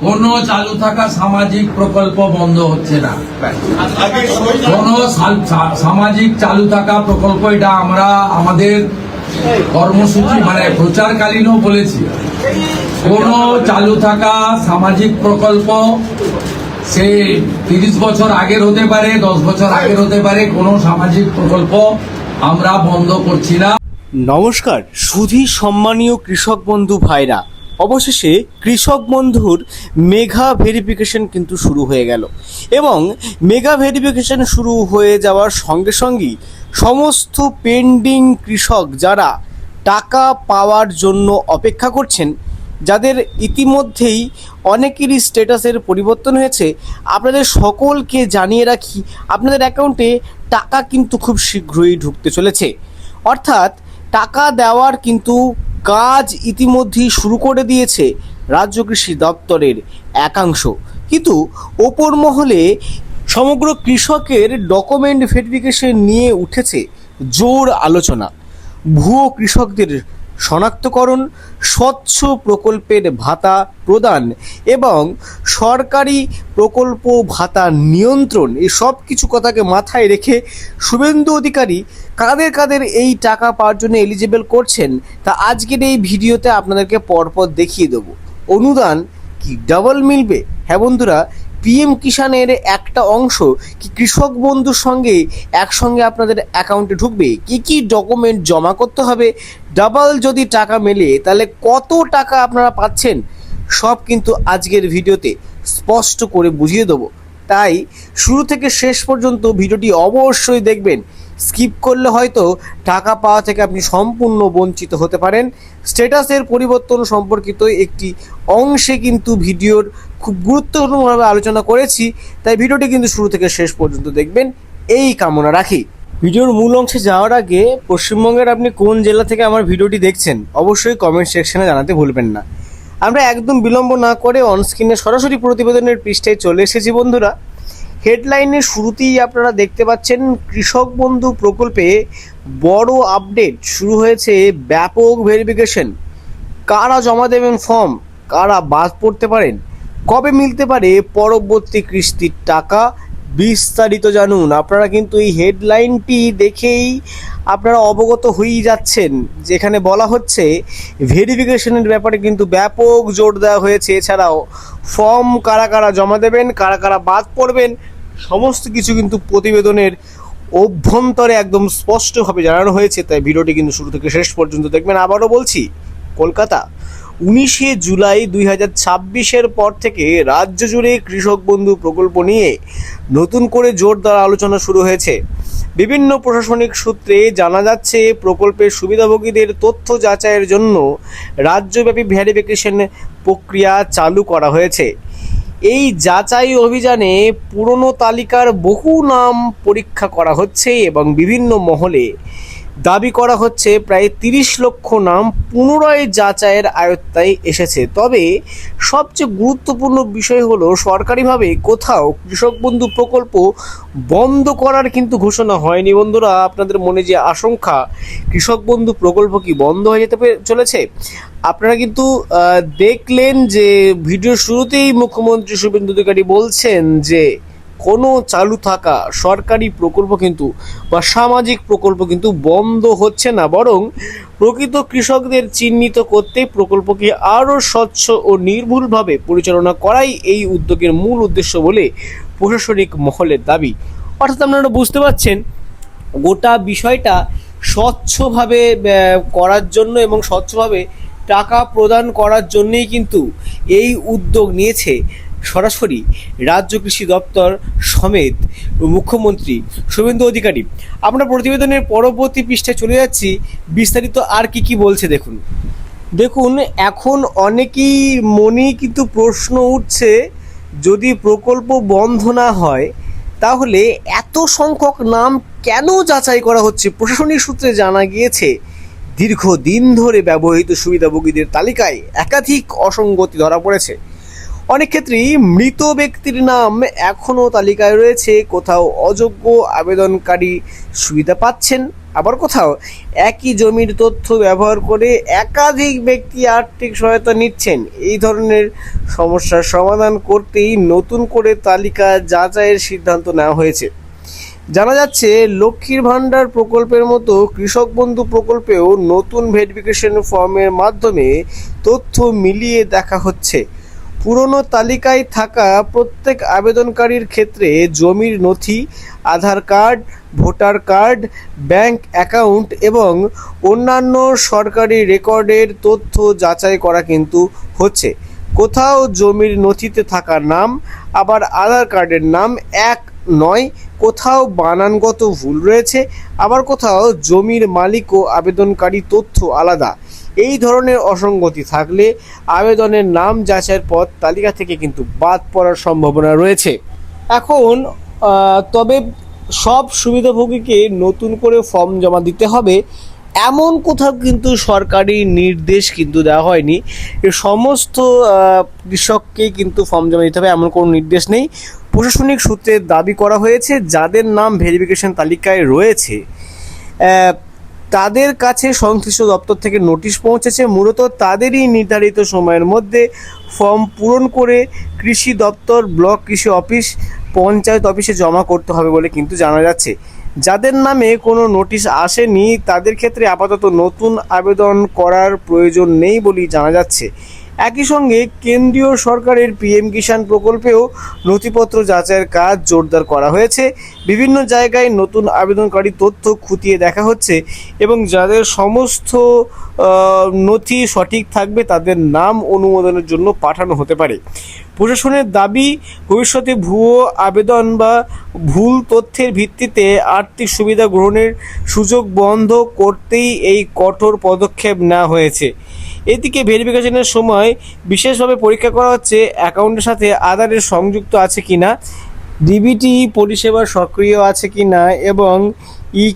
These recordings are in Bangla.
কোনো চালু থাকা সামাজিক প্রকল্প বন্ধ হচ্ছে না। কোন সামাজিক চালু থাকা প্রকল্প, এটা আমরা আমাদের কর্মসূচি মানে প্রচারকালীনও বলেছি, কোন চালু থাকা সামাজিক প্রকল্প সে 30 বছর আগের হতে পারে, 10 বছর আগের হতে পারে, কোনো সামাজিক প্রকল্প আমরা বন্ধ করছি না। নমস্কার সুধী সম্মানীয় কৃষক বন্ধু ভাইরা, অবশেষে কৃষক বন্ধুর মেগা ভেরিফিকেশন কিন্তু শুরু হয়ে গেল এবং মেগা ভেরিফিকেশন শুরু হয়ে যাওয়ার সঙ্গে সঙ্গেই সমস্ত পেন্ডিং কৃষক যারা টাকা পাওয়ার জন্য অপেক্ষা করছেন, যাদের ইতিমধ্যেই অনেকেরই স্ট্যাটাসের পরিবর্তন হয়েছে, আপনাদের সকলকে জানিয়ে রাখি আপনাদের অ্যাকাউন্টে টাকা কিন্তু খুব শীঘ্রই ঢুকতে চলেছে। অর্থাৎ টাকা দেওয়ার কিন্তু কাজ ইতিমধ্যেই শুরু করে দিয়েছে রাজ্য কৃষি দপ্তরের একাংশ। কিন্তু ওপর মহলে সমগ্র কৃষকের ডকুমেন্ট ভেরিফিকেশন নিয়ে উঠেছে জোর আলোচনা। ভুয়ো কৃষকদের শনাক্তকরণ, স্বচ্ছ প্রকল্পের ভাতা প্রদান এবং সরকারি প্রকল্প ভাতা নিয়ন্ত্রণ, এই সব কিছু কথাকে মাথায় রেখে শুভেন্দু অধিকারী কাদের কাদের এই টাকা পাওয়ার জন্য এলিজিবল করছেন তা আজকের এই ভিডিওতে আপনাদেরকে পরপর দেখিয়ে দেবো। অনুদান কি ডাবল মিলবে? হ্যাঁ বন্ধুরা, পিএম কিষাণের একটা অংশ কি কৃষক বন্ধুর সঙ্গে একসঙ্গে আপনাদের অ্যাকাউন্টে ঢুকবে? কি কি ডকুমেন্ট জমা করতে হবে? ডাবল যদি টাকা মেলে তাহলে কত টাকা আপনারা পাচ্ছেন? সব কিন্তু আজকের ভিডিওতে স্পষ্ট করে বুঝিয়ে দেবো। তাই শুরু থেকে শেষ পর্যন্ত ভিডিওটি অবশ্যই দেখবেন। স্কিপ করলে হয়তো টাকা পাওয়া থেকে আপনি সম্পূর্ণ বঞ্চিত হতে পারেন। স্ট্যাটাসের পরিবর্তন সম্পর্কিত একটি অংশে কিন্তু ভিডিওর খুব গুরুত্বপূর্ণভাবে আলোচনা করেছি, তাই ভিডিওটি কিন্তু শুরু থেকে শেষ পর্যন্ত দেখবেন এই কামনা রাখি। ভিডিওর মূল অংশে যাওয়ার আগে পশ্চিমবঙ্গের আপনি কোন জেলা থেকে আমার ভিডিওটি দেখছেন অবশ্যই কমেন্ট সেকশনে জানাতে ভুলবেন না। আমরা একদম বিলম্ব না করে অনস্ক্রিনে সরাসরি প্রতিবেদনের পৃষ্ঠায় চলে এসেছি বন্ধুরা। হেডলাইনের শুরুতেই আপনারা দেখতে পাচ্ছেন কৃষক বন্ধু প্রকল্পে বড় আপডেট শুরু হয়েছে, ব্যাপক ভেরিফিকেশন। কারা জমা দেবেন ফর্ম, কারা বাদ পড়তে পারেন, কবে মিলতে পারে পরবর্তী কিস্তির টাকা, বিস্তারিত জানুন। আপনারা কিন্তু এই হেডলাইনটি দেখেই আপনারা অবগত হয়েই যাচ্ছেন, যেখানে বলা হচ্ছে ভেরিফিকেশনের ব্যাপারে কিন্তু ব্যাপক জোর দেওয়া হয়েছে। এছাড়াও ফর্ম কারা কারা জমা দেবেন, কারা কারা বাদ পড়বেন, সমস্ত কিছু কিন্তু প্রতিবেদনের অভ্যন্তরে একদম স্পষ্টভাবে জানানো হয়েছে। তাই ভিডিওটি কিন্তু শুরু থেকে শেষ পর্যন্ত দেখবেন। আবারও বলছি, কলকাতা 19শে জুলাই 2026-এর পর থেকে রাজ্য জুড়ে কৃষক বন্ধু প্রকল্প নিয়ে নতুন করে জোরদার আলোচনা শুরু হয়েছে। বিভিন্ন প্রশাসনিক সূত্রে জানা যাচ্ছে প্রকল্পের সুবিধাভোগীদের তথ্য যাচাইয়ের জন্য রাজ্যব্যাপী ভেরিফিকেশন প্রক্রিয়া চালু করা হয়েছে। এই যাচাই অভিযানে পুরনো তালিকার বহু নাম পরীক্ষা করা হচ্ছে এবং বিভিন্ন মহলে দাবি করা হচ্ছে প্রায় 30 লক্ষ নাম পুনরায় যাচাইয়ের আয়ত্তায় এসেছে। তবে সবচেয়ে গুরুত্বপূর্ণ বিষয় হলো সরকারিভাবে কোথাও কৃষক বন্ধু প্রকল্প বন্ধ করার কিন্তু ঘোষণা হয়নি বন্ধুরা। আপনাদের মনে যে আশঙ্কা কৃষক বন্ধু প্রকল্প কি বন্ধ হয়ে যেতে চলেছে, আপনারা কিন্তু দেখলেন যে ভিডিওর শুরুতেই মুখ্যমন্ত্রী শুভেন্দু অধিকারী বলছেন যে কোনো চালু থাকা সরকারি প্রকল্প কিন্তু বা সামাজিক প্রকল্প কিন্তু বন্ধ হচ্ছে না, বরং প্রকৃত কৃষকদের চিহ্নিত করতে প্রকল্পকে আরও স্বচ্ছ ও নির্ভুলভাবে পরিচালনা করাই এই উদ্যোগের মূল উদ্দেশ্য বলে প্রশাসনিক মহলের দাবি। অর্থাৎ আপনারা বুঝতে পারছেন গোটা বিষয়টা স্বচ্ছভাবে করার জন্য এবং স্বচ্ছভাবে টাকা প্রদান করার জন্যেই কিন্তু এই উদ্যোগ নিয়েছে সরাসরি রাজ্য কৃষি দপ্তর সমেত মুখ্যমন্ত্রী শুভেন্দু অধিকারী। আমরা প্রতিবেদনের পরবর্তী পৃষ্ঠায় চলে যাচ্ছি, বিস্তারিত আর কি বলছে দেখুন। এখন অনেকেই মনেই কিন্তু প্রশ্ন উঠছে, যদি প্রকল্প বন্ধ না হয় তাহলে এত সংখ্যক নাম কেন যাচাই করা হচ্ছে? প্রশাসনিক সূত্রে জানা গিয়েছে দীর্ঘদিন ধরে ব্যবহৃত সুবিধাভোগীদের তালিকায় একাধিক অসঙ্গতি ধরা পড়েছে। অনেক ক্ষেত্রেই মৃত ব্যক্তির নাম এখনও তালিকায় রয়েছে, কোথাও অযোগ্য আবেদনকারী সুবিধা পাচ্ছেন, আবার কোথাও একই জমির তথ্য ব্যবহার করে একাধিক ব্যক্তি আর্থিক সহায়তা নিচ্ছেন। এই ধরনের সমস্যার সমাধান করতেই নতুন করে তালিকা যাচাইয়ের সিদ্ধান্ত নেওয়া হয়েছে। জানা যাচ্ছে, লক্ষ্মীর ভাণ্ডার প্রকল্পের মতো কৃষক বন্ধু প্রকল্পেও নতুন ভেরিফিকেশন ফর্মের মাধ্যমে তথ্য মিলিয়ে দেখা হচ্ছে। পুরনো তালিকায় থাকা প্রত্যেক আবেদনকারীর ক্ষেত্রে জমির নথি, Aadhaar card, voter card, bank account এবং অন্যান্য সরকারি রেকর্ডের তথ্য যাচাই করা কিন্তু হচ্ছে। কোথাও জমির নথিতে থাকা নাম আবার আধার কার্ডের নাম এক নয়, কোথাও বানানগত ভুল রয়েছে, আবার কোথাও জমির মালিক ও আবেদনকারী তথ্য আলাদা। এই ধরনের অসঙ্গতি থাকলে আবেদনের নাম যাচাইয়ের পর তালিকা থেকে কিন্তু বাদ পড়ার সম্ভাবনা রয়েছে। এখন তবে সব সুবিধাভোগীকে নতুন করে ফর্ম জমা দিতে হবে এমন কোথাও কিন্তু সরকারি নির্দেশ কিন্তু দেওয়া হয়নি। সমস্ত কৃষককেই কিন্তু ফর্ম জমা দিতে হবে এমন কোনো নির্দেশ নেই। প্রশাসনিক সূত্রে দাবি করা হয়েছে, যাদের নাম ভেরিফিকেশন তালিকায় রয়েছে তাদের কাছে সংশ্লিষ্ট দপ্তর থেকে নোটিশ পৌঁছেছে। মূলত তাদেরই নির্ধারিত সময়ের মধ্যে ফর্ম পূরণ করে কৃষি দপ্তর, ব্লক কৃষি অফিস, পঞ্চায়েত অফিসে জমা করতে হবে বলে কিন্তু জানা যাচ্ছে। যাদের নামে কোনো নোটিশ আসেনি তাদের ক্ষেত্রে আপাতত নতুন আবেদন করার প্রয়োজন নেই বলেই জানা যাচ্ছে। একই সঙ্গে কেন্দ্রীয় সরকারের পিএম কিষাণ প্রকল্পেও নথিপত্র যাচাইয়ের কাজ জোরদার করা হয়েছে। বিভিন্ন জায়গায় নতুন আবেদনকারী তথ্য খতিয়ে দেখা হচ্ছে এবং যাদের সমস্ত নথি সঠিক থাকবে তাদের নাম অনুমোদনের জন্য পাঠানো হতে পারে। প্রশাসনের দাবি, ভবিষ্যতে ভুয়ো আবেদন বা ভুল তথ্যের ভিত্তিতে আর্থিক সুবিধা গ্রহণের সুযোগ বন্ধ করতেই এই কঠোর পদক্ষেপ নেওয়া হয়েছে। এদিকে ভেরিফিকেশনের সময় বিশেষভাবে পরীক্ষা করা হচ্ছে অ্যাকাউন্টের সাথে আধারের সংযুক্ত আছে কিনা, ডিবিটি পরিষেবা সক্রিয় আছে কিনা এবং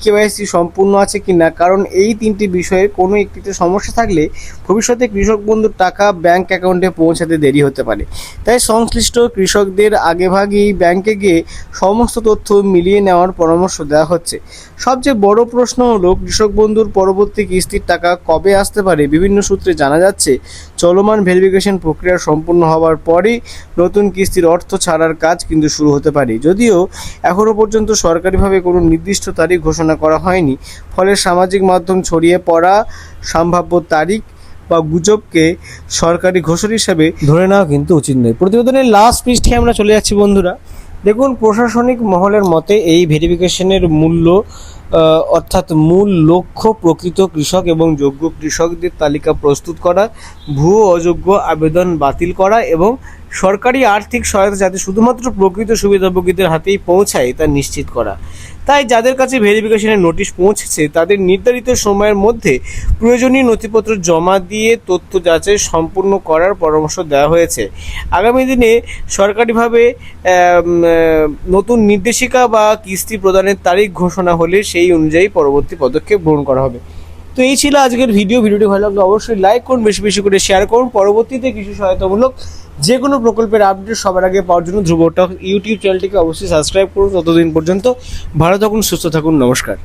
কেওয়াইসি সম্পূর্ণ আছে কিনা। কারণ এই তিনটি বিষয়ের কোনো একটিতে সমস্যা থাকলে ভবিষ্যতে কৃষক বন্ধুর টাকা ব্যাংক অ্যাকাউন্টে পৌঁছাতে দেরি হতে পারে। তাই সংশ্লিষ্ট কৃষকদের আগেভাগেই ব্যাংকে গিয়ে সমস্ত তথ্য মিলিয়ে নেওয়ার পরামর্শ দেওয়া হচ্ছে। সবচেয়ে বড় প্রশ্ন হলো, কৃষক বন্ধুর পরবর্তী কিস্তির টাকা কবে আসতে পারে। বিভিন্ন সূত্রে জানা যাচ্ছে, চলমান ভেরিফিকেশন প্রক্রিয়া সম্পূর্ণ হওয়ার পরই নতুন কিস্তির অর্থ ছাড়ার কাজ কিন্তু শুরু হতে পারে। যদিও এখনও পর্যন্ত সরকারিভাবে কোনো নির্দিষ্ট তারিখ ঘোষণা করা হয়নি, ফলে সামাজিক মাধ্যম ছড়িয়ে পড়া সম্ভাব্য তারিখ বা গুজবকে সরকারি ঘোষণা হিসাবে ধরে নেওয়া কিন্তু উচিত নয়। প্রতিবেদনের লাস্ট পৃষ্ঠে আমরা চলে যাচ্ছি বন্ধুরা। দেখুন, প্রশাসনিক মহলের মতে এই ভেরিফিকেশনের অর্থাৎ মূল লক্ষ্য প্রকৃত কৃষক এবং যোগ্য কৃষকদের তালিকা প্রস্তুত করা, ভুয়ো অযোগ্য আবেদন বাতিল করা এবং সরকারি আর্থিক সহায়তা যাতে শুধুমাত্র প্রকৃত সুবিধাভোগীদের হাতেই পৌঁছায় তা নিশ্চিত করা। তাই যাদের কাছে ভেরিফিকেশনের নোটিশ পৌঁছেছে তাদের নির্ধারিত সময়ের মধ্যে প্রয়োজনীয় নথিপত্র জমা দিয়ে তথ্য যাচাই সম্পূর্ণ করার পরামর্শ দেওয়া হয়েছে। আগামী দিনে সরকারিভাবে নতুন নির্দেশিকা বা কিস্তি প্রদানের তারিখ ঘোষণা হলে সেই অনুযায়ী পরবর্তী পদক্ষেপ গ্রহণ করা হবে। তো এই ছিল আজকের ভিডিওটি ভালো লাগলে অবশ্যই লাইক করুন, বেশি বেশি করে শেয়ার করুন। পরবর্তীতে কৃষি সহায়তামূলক যে কোনো প্রকল্পের আপডেট সবার আগে পাওয়ার জন্য ধ্রুব টক ইউটিউব চ্যানেলটিকে অবশ্যই সাবস্ক্রাইব করুন। ততদিন পর্যন্ত ভালো থাকুন, সুস্থ থাকুন, নমস্কার।